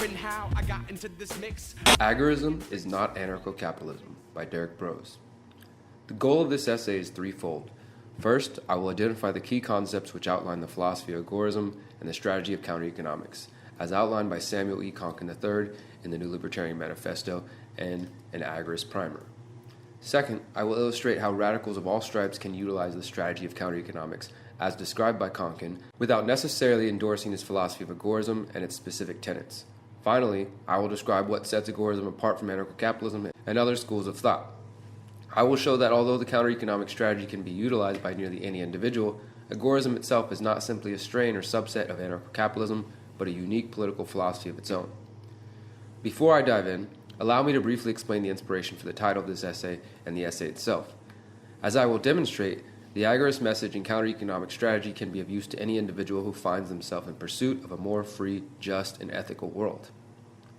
when, how I got into this mix. Agorism Is Not Anarcho-Capitalism by Derrick. The goal of this essay is threefold. First, I will identify the key concepts which outline the philosophy of agorism and the strategy of counter-economics, as outlined by Samuel E. Konkin III in the New Libertarian Manifesto and an Agorist Primer. Second, I will illustrate how radicals of all stripes can utilize the strategy of counter-economics as described by Konkin without necessarily endorsing his philosophy of agorism and its specific tenets. Finally, I will describe what sets agorism apart from anarcho-capitalism and other schools of thought. I will show that although the counter-economic strategy can be utilized by nearly any individual, agorism itself is not simply a strain or subset of anarcho-capitalism, but a unique political philosophy of its own. Before I dive in, allow me to briefly explain the inspiration for the title of this essay and the essay itself. As I will demonstrate, the agorist message and counter-economic strategy can be of use to any individual who finds themselves in pursuit of a more free, just, and ethical world.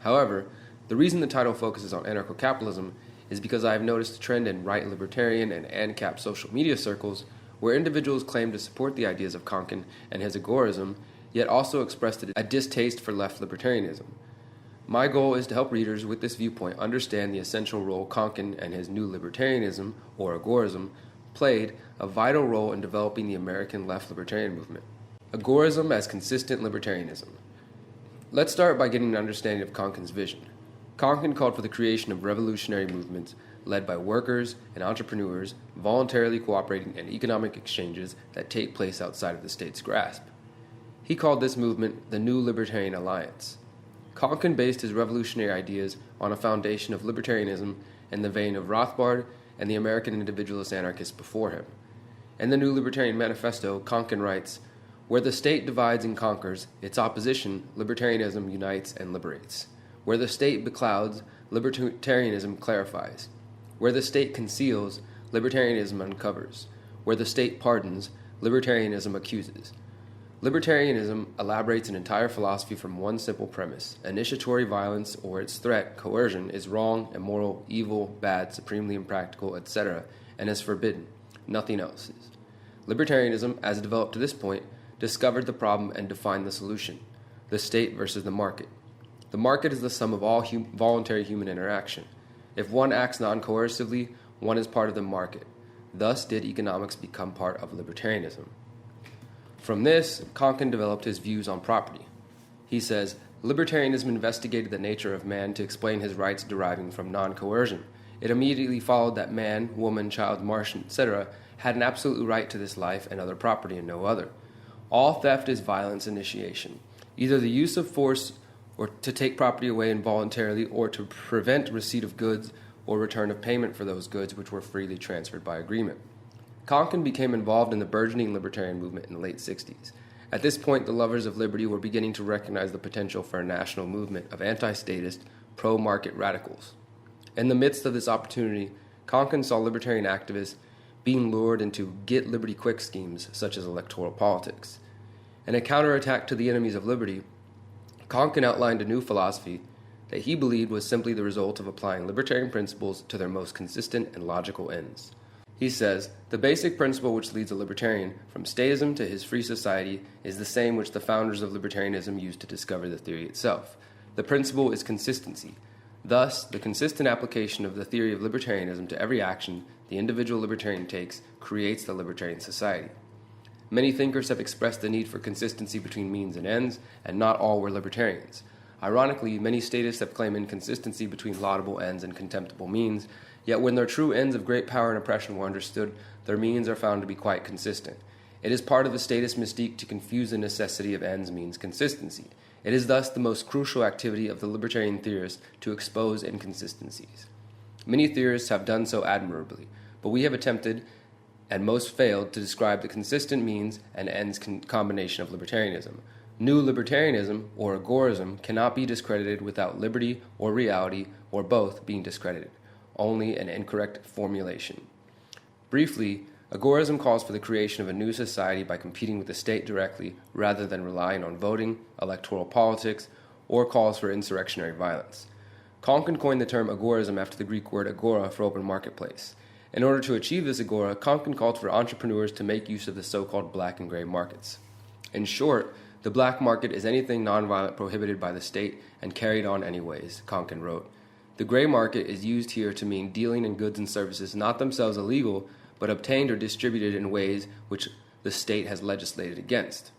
However, the reason the title focuses on anarcho-capitalism is because I have noticed a trend in right libertarian and ANCAP social media circles where individuals claim to support the ideas of Konkin and his agorism, yet also expressed a distaste for left libertarianism. My goal is to help readers with this viewpoint understand the essential role Konkin and his new libertarianism, or agorism, played a vital role in developing the American left libertarian movement. Agorism as consistent libertarianism. Let's start by getting an understanding of Konkin's vision. Konkin called for the creation of revolutionary movements led by workers and entrepreneurs voluntarily cooperating in economic exchanges that take place outside of the state's grasp. He called this movement the New Libertarian Alliance. Konkin based his revolutionary ideas on a foundation of libertarianism in the vein of Rothbard and the American individualist anarchists before him. In the New Libertarian Manifesto, Konkin writes, "Where the state divides and conquers, its opposition, libertarianism unites and liberates. Where the state beclouds, libertarianism clarifies. Where the state conceals, libertarianism uncovers. Where the state pardons, libertarianism accuses." Libertarianism elaborates an entire philosophy from one simple premise: initiatory violence or its threat, coercion, is wrong, immoral, evil, bad, supremely impractical, etc., and is forbidden. Nothing else is. Libertarianism, as developed to this point, discovered the problem and defined the solution: the state versus the market. The market is the sum of all voluntary human interaction. If one acts non-coercively, one is part of the market. Thus did economics become part of libertarianism. From this, Konkin developed his views on property. He says, libertarianism investigated the nature of man to explain his rights deriving from non-coercion. It immediately followed that man, woman, child, Martian, etc., had an absolute right to this life and other property and no other. All theft is violence initiation, either the use of force or to take property away involuntarily, or to prevent receipt of goods or return of payment for those goods which were freely transferred by agreement. Konkin became involved in the burgeoning libertarian movement in the late 60s. At this point, the lovers of liberty were beginning to recognize the potential for a national movement of anti-statist, pro-market radicals. In the midst of this opportunity, Konkin saw libertarian activists being lured into get-liberty-quick schemes such as electoral politics. In a counterattack to the enemies of liberty, Konkin outlined a new philosophy that he believed was simply the result of applying libertarian principles to their most consistent and logical ends. He says, "The basic principle which leads a libertarian from statism to his free society is the same which the founders of libertarianism used to discover the theory itself. The principle is consistency. Thus, the consistent application of the theory of libertarianism to every action the individual libertarian takes creates the libertarian society." Many thinkers have expressed the need for consistency between means and ends, and not all were libertarians. Ironically, many statists have claimed inconsistency between laudable ends and contemptible means, yet when their true ends of great power and oppression were understood, their means are found to be quite consistent. It is part of the statist mystique to confuse the necessity of ends means consistency. It is thus the most crucial activity of the libertarian theorist to expose inconsistencies. Many theorists have done so admirably, but we have attempted, and most failed, to describe the consistent means and ends combination of libertarianism. New libertarianism, or agorism, cannot be discredited without liberty or reality, or both, being discredited. Only an incorrect formulation. Briefly, agorism calls for the creation of a new society by competing with the state directly rather than relying on voting, electoral politics, or calls for insurrectionary violence. Konkin coined the term agorism after the Greek word agora for open marketplace. In order to achieve this agora, Konkin called for entrepreneurs to make use of the so-called black and gray markets. In short, The black market is anything nonviolent prohibited by the state and carried on anyways, Konkin wrote. The gray market is used here to mean dealing in goods and services not themselves illegal, but obtained or distributed in ways which the state has legislated against.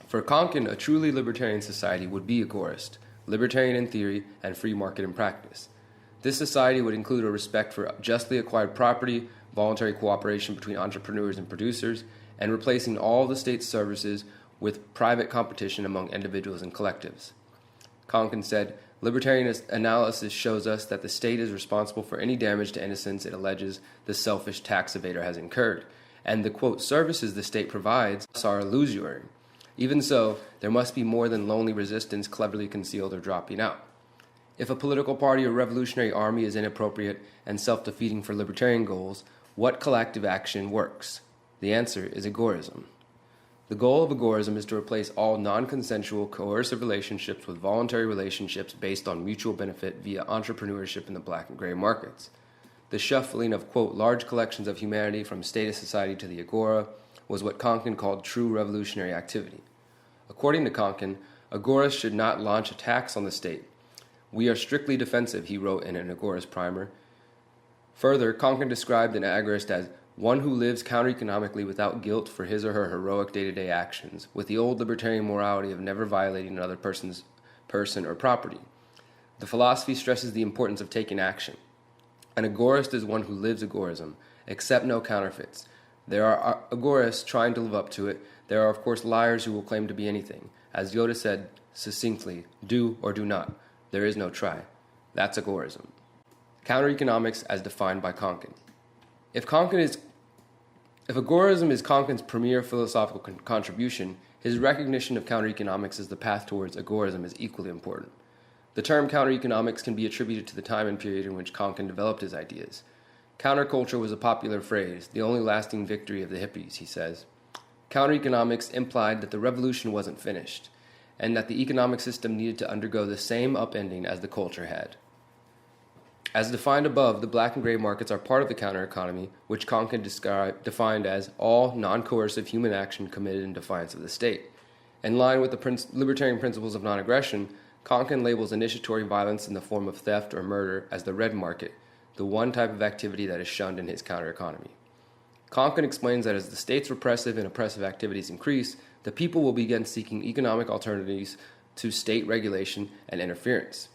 For Konkin, a truly libertarian society would be agorist, libertarian in theory and free market in practice. This society would include a respect for justly acquired property, voluntary cooperation between entrepreneurs and producers, and replacing all the state's services with private competition among individuals and collectives. Konkin said, libertarian analysis shows us that the state is responsible for any damage to innocence it alleges the selfish tax evader has incurred, and the, quote, services the state provides are illusory. Even so, there must be more than lonely resistance cleverly concealed or dropping out. If a political party or revolutionary army is inappropriate and self-defeating for libertarian goals, what collective action works? The answer is agorism. The goal of agorism is to replace all non-consensual coercive relationships with voluntary relationships based on mutual benefit via entrepreneurship in the black and gray markets. The shuffling of, quote, large collections of humanity from status society to the agora was what Konkin called true revolutionary activity. According to Konkin, agorists should not launch attacks on the state. We are strictly defensive, he wrote in an agorist primer. Further, Konkin described an agorist as one who lives counter-economically without guilt for his or her heroic day-to-day actions, with the old libertarian morality of never violating another person's person or property. The philosophy stresses the importance of taking action. An agorist is one who lives agorism, accept no counterfeits. There are agorists trying to live up to it. There are, of course, liars who will claim to be anything. As Yoda said succinctly, do or do not. There is no try. That's agorism. Counter-economics as defined by Konkin. If agorism is Konkin's premier philosophical contribution, his recognition of counter-economics as the path towards agorism is equally important. The term counter-economics can be attributed to the time and period in which Konkin developed his ideas. Counterculture was a popular phrase, the only lasting victory of the hippies, he says. Counter-economics implied that the revolution wasn't finished, and that the economic system needed to undergo the same upending as the culture had. As defined above, the black and gray markets are part of the counter-economy, which Konkin defined as all non-coercive human action committed in defiance of the state. In line with the libertarian principles of non-aggression, Konkin labels initiatory violence in the form of theft or murder as the red market, the one type of activity that is shunned in his counter-economy. Konkin explains that as the state's repressive and oppressive activities increase, the people will begin seeking economic alternatives to state regulation and interference.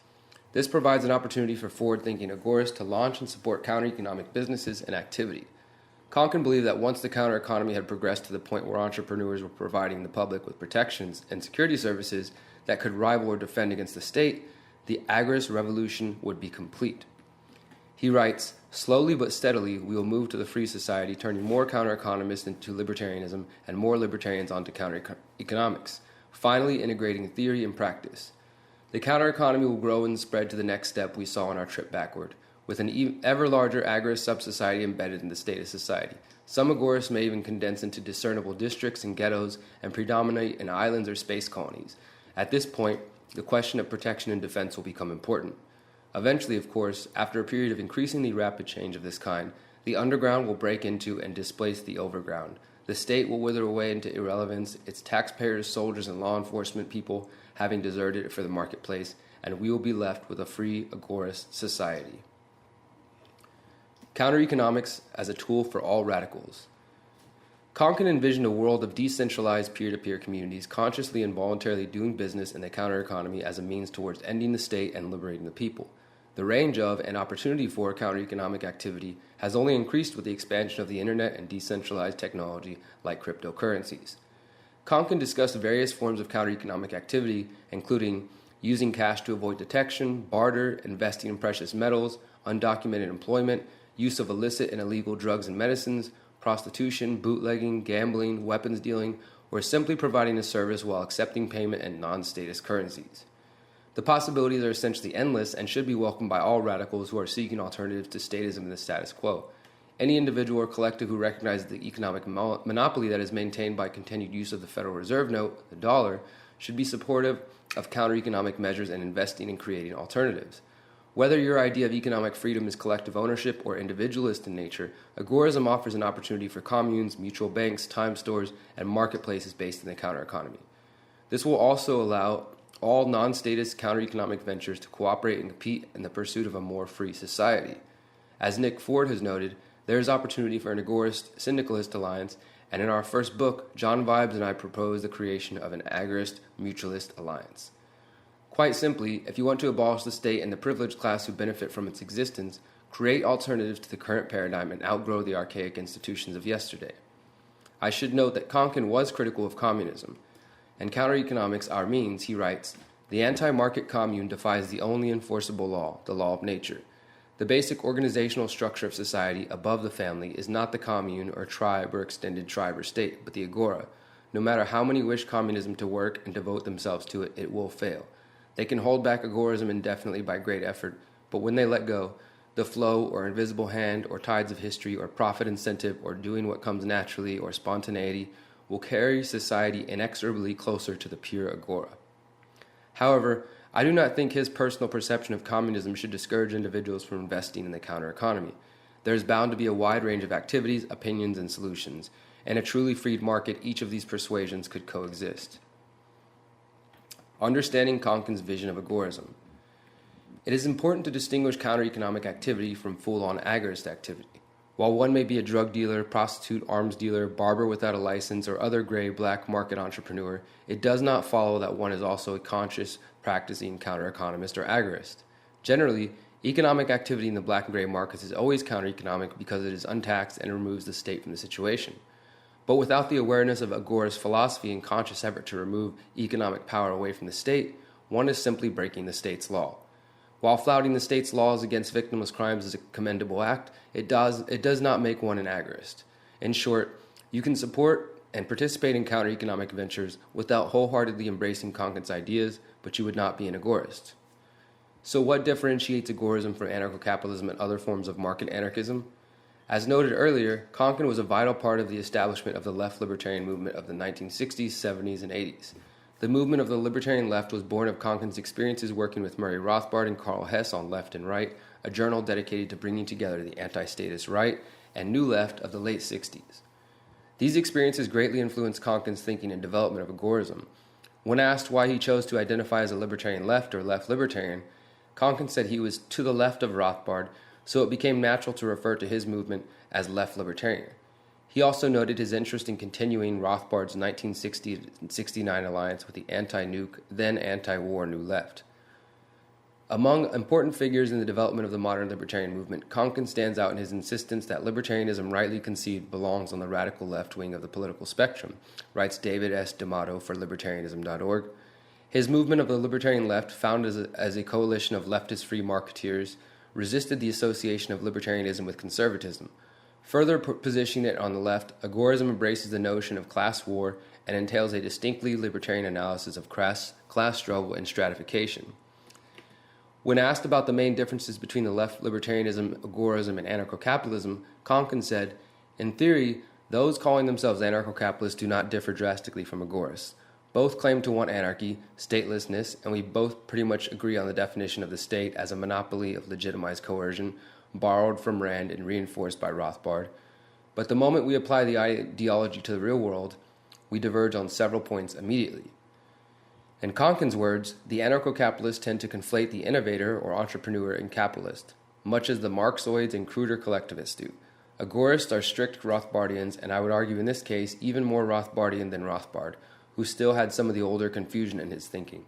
This provides an opportunity for forward-thinking agorists to launch and support counter-economic businesses and activity. Konkin believed that once the counter-economy had progressed to the point where entrepreneurs were providing the public with protections and security services that could rival or defend against the state, the agorist revolution would be complete. He writes, slowly but steadily, we will move to the free society, turning more counter-economists into libertarianism and more libertarians onto counter-economics, finally integrating theory and practice. The counter-economy will grow and spread to the next step we saw on our trip backward, with an ever larger agorist sub-society embedded in the state of society. Some agorists may even condense into discernible districts and ghettos and predominate in islands or space colonies. At this point, the question of protection and defense will become important. Eventually, of course, after a period of increasingly rapid change of this kind, the underground will break into and displace the overground. The state will wither away into irrelevance, its taxpayers, soldiers, and law enforcement people having deserted it for the marketplace, and we will be left with a free agorist society. Counter-economics as a tool for all radicals. Konkin envisioned a world of decentralized peer-to-peer communities consciously and voluntarily doing business in the counter-economy as a means towards ending the state and liberating the people. The range of and opportunity for counter-economic activity has only increased with the expansion of the internet and decentralized technology like cryptocurrencies. Konkin discussed various forms of counter-economic activity, including using cash to avoid detection, barter, investing in precious metals, undocumented employment, use of illicit and illegal drugs and medicines, prostitution, bootlegging, gambling, weapons dealing, or simply providing a service while accepting payment in non-status currencies. The possibilities are essentially endless and should be welcomed by all radicals who are seeking alternatives to statism and the status quo. Any individual or collective who recognizes the economic monopoly that is maintained by continued use of the Federal Reserve note, the dollar, should be supportive of counter-economic measures and investing in creating alternatives. Whether your idea of economic freedom is collective ownership or individualist in nature, agorism offers an opportunity for communes, mutual banks, time stores, and marketplaces based in the counter-economy. This will also allow all non-statist counter-economic ventures to cooperate and compete in the pursuit of a more free society. As Nick Ford has noted, there is opportunity for an agorist-syndicalist alliance, and in our first book, John Vibes and I propose the creation of an agorist-mutualist alliance. Quite simply, if you want to abolish the state and the privileged class who benefit from its existence, create alternatives to the current paradigm and outgrow the archaic institutions of yesterday. I should note that Konkin was critical of communism. And counter-economics, our means, he writes, the anti-market commune defies the only enforceable law, the law of nature. The basic organizational structure of society above the family is not the commune or tribe or extended tribe or state, but the agora. No matter how many wish communism to work and devote themselves to it, it will fail. They can hold back agorism indefinitely by great effort, but when they let go, the flow or invisible hand or tides of history or profit incentive or doing what comes naturally or spontaneity will carry society inexorably closer to the pure agora. However, I do not think his personal perception of communism should discourage individuals from investing in the counter-economy. There is bound to be a wide range of activities, opinions, and solutions. In a truly freed market, each of these persuasions could coexist. Understanding Konkin's vision of agorism. It is important to distinguish counter-economic activity from full-on agorist activity. While one may be a drug dealer, prostitute, arms dealer, barber without a license, or other gray black market entrepreneur, it does not follow that one is also a conscious, practicing counter-economist or agorist. Generally, economic activity in the black and gray markets is always counter-economic because it is untaxed and removes the state from the situation. But without the awareness of agorist philosophy and conscious effort to remove economic power away from the state, one is simply breaking the state's law. While flouting the state's laws against victimless crimes is a commendable act, it does not make one an agorist. In short, you can support and participate in counter-economic ventures without wholeheartedly embracing Konkin's ideas, but you would not be an agorist. So what differentiates agorism from anarcho-capitalism and other forms of market anarchism? As noted earlier, Konkin was a vital part of the establishment of the left libertarian movement of the 1960s, 70s, and 80s. The movement of the libertarian left was born of Konkin's experiences working with Murray Rothbard and Karl Hess on Left and Right, a journal dedicated to bringing together the anti-statist right and new left of the late 60s. These experiences greatly influenced Konkin's thinking and development of agorism. When asked why he chose to identify as a libertarian left or left libertarian, Konkin said he was to the left of Rothbard, so it became natural to refer to his movement as left libertarian. He also noted his interest in continuing Rothbard's 1960-69 alliance with the anti-nuke, then anti-war New Left. Among important figures in the development of the modern libertarian movement, Konkin stands out in his insistence that libertarianism rightly conceived belongs on the radical left wing of the political spectrum, writes David S. D'Amato for libertarianism.org. His movement of the libertarian left, founded as a coalition of leftist free marketeers, resisted the association of libertarianism with conservatism. Further positioning it on the left, agorism embraces the notion of class war and entails a distinctly libertarian analysis of class struggle and stratification. When asked about the main differences between the left libertarianism, agorism, and anarcho-capitalism, Konkin said, in theory, those calling themselves anarcho-capitalists do not differ drastically from agorists. Both claim to want anarchy, statelessness, and we both pretty much agree on the definition of the state as a monopoly of legitimized coercion, borrowed from Rand and reinforced by Rothbard. But the moment we apply the ideology to the real world, we diverge on several points immediately. In Konkin's words, the anarcho-capitalists tend to conflate the innovator or entrepreneur and capitalist, much as the Marxoids and cruder collectivists do. Agorists are strict Rothbardians, and I would argue in this case even more Rothbardian than Rothbard, who still had some of the older confusion in his thinking.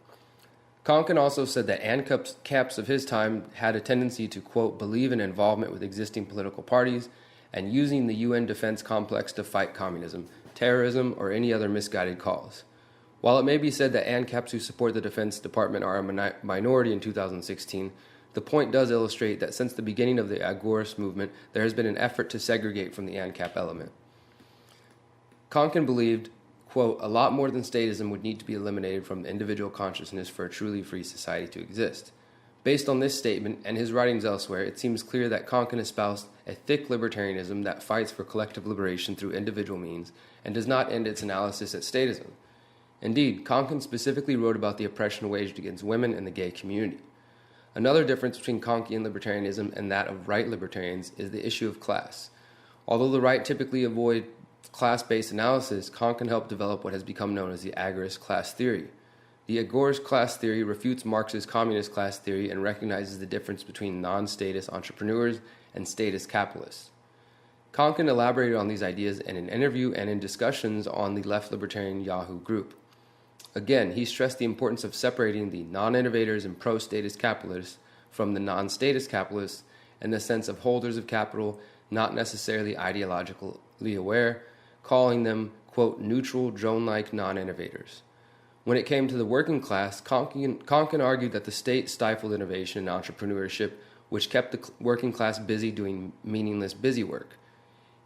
Konkin also said that ANCAPs of his time had a tendency to, quote, believe in involvement with existing political parties and using the UN defense complex to fight communism, terrorism, or any other misguided cause. While it may be said that ANCAPs who support the Defense Department are a minority in 2016, the point does illustrate that since the beginning of the agorist movement, there has been an effort to segregate from the ANCAP element. Konkin believed, quote, a lot more than statism would need to be eliminated from individual consciousness for a truly free society to exist. Based on this statement and his writings elsewhere, it seems clear that Konkin espoused a thick libertarianism that fights for collective liberation through individual means and does not end its analysis at statism. Indeed, Konkin specifically wrote about the oppression waged against women in the gay community. Another difference between Konkian libertarianism and that of right libertarians is the issue of class. Although the right typically avoid class-based analysis, Konkin helped develop what has become known as the Agorist class theory. The Agorist class theory refutes Marx's communist class theory and recognizes the difference between non-status entrepreneurs and status capitalists. Konkin elaborated on these ideas in an interview and in discussions on the left libertarian Yahoo group. Again, he stressed the importance of separating the non-innovators and pro-status capitalists from the non-status capitalists in the sense of holders of capital, not necessarily ideologically aware, calling them, quote, neutral, drone-like non-innovators. When it came to the working class, Konkin argued that the state stifled innovation and entrepreneurship, which kept the working class busy doing meaningless busy work.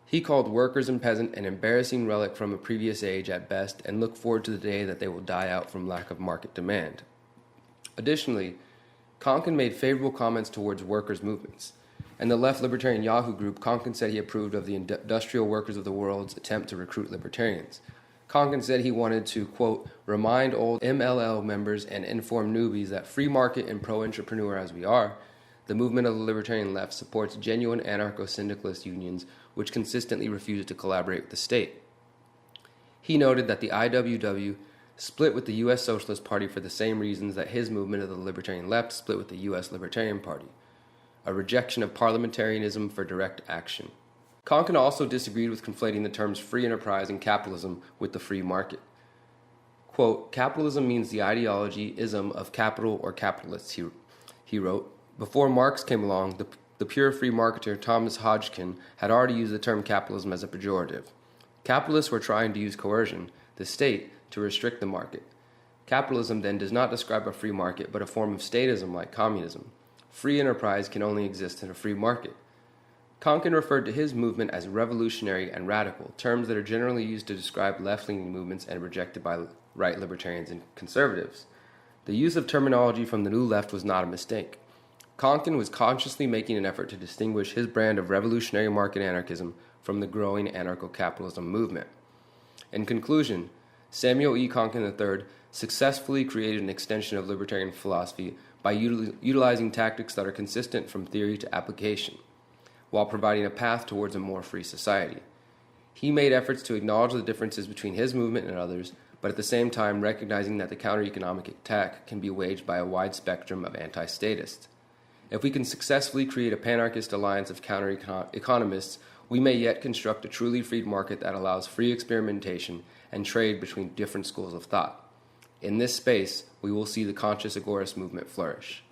He called workers and peasants an embarrassing relic from a previous age at best and looked forward to the day that they will die out from lack of market demand. Additionally, Konkin made favorable comments towards workers' movements. In the left libertarian Yahoo group, Konkin said he approved of the industrial workers of the world's attempt to recruit libertarians. Konkin said he wanted to, quote, remind old MLL members and inform newbies that free market and pro-entrepreneur as we are, the movement of the libertarian left supports genuine anarcho-syndicalist unions which consistently refuse to collaborate with the state. He noted that the IWW split with the U.S. Socialist Party for the same reasons that his movement of the libertarian left split with the U.S. Libertarian Party, a rejection of parliamentarianism for direct action. Konkin also disagreed with conflating the terms free enterprise and capitalism with the free market. Quote, capitalism means the ideology-ism of capital or capitalists, he wrote. Before Marx came along, the pure free marketer Thomas Hodgkin had already used the term capitalism as a pejorative. Capitalists were trying to use coercion, the state, to restrict the market. Capitalism then does not describe a free market, but a form of statism like communism. Free enterprise can only exist in a free market. Konkin referred to his movement as revolutionary and radical, terms that are generally used to describe left-leaning movements and rejected by right libertarians and conservatives. The use of terminology from the New Left was not a mistake. Konkin was consciously making an effort to distinguish his brand of revolutionary market anarchism from the growing anarcho-capitalism movement. In conclusion, Samuel E. Konkin III successfully created an extension of libertarian philosophy by utilizing tactics that are consistent from theory to application, while providing a path towards a more free society. He made efforts to acknowledge the differences between his movement and others, but at the same time recognizing that the counter-economic attack can be waged by a wide spectrum of anti-statists. If we can successfully create a panarchist alliance of counter-economists, we may yet construct a truly freed market that allows free experimentation and trade between different schools of thought. In this space, we will see the conscious agorist movement flourish.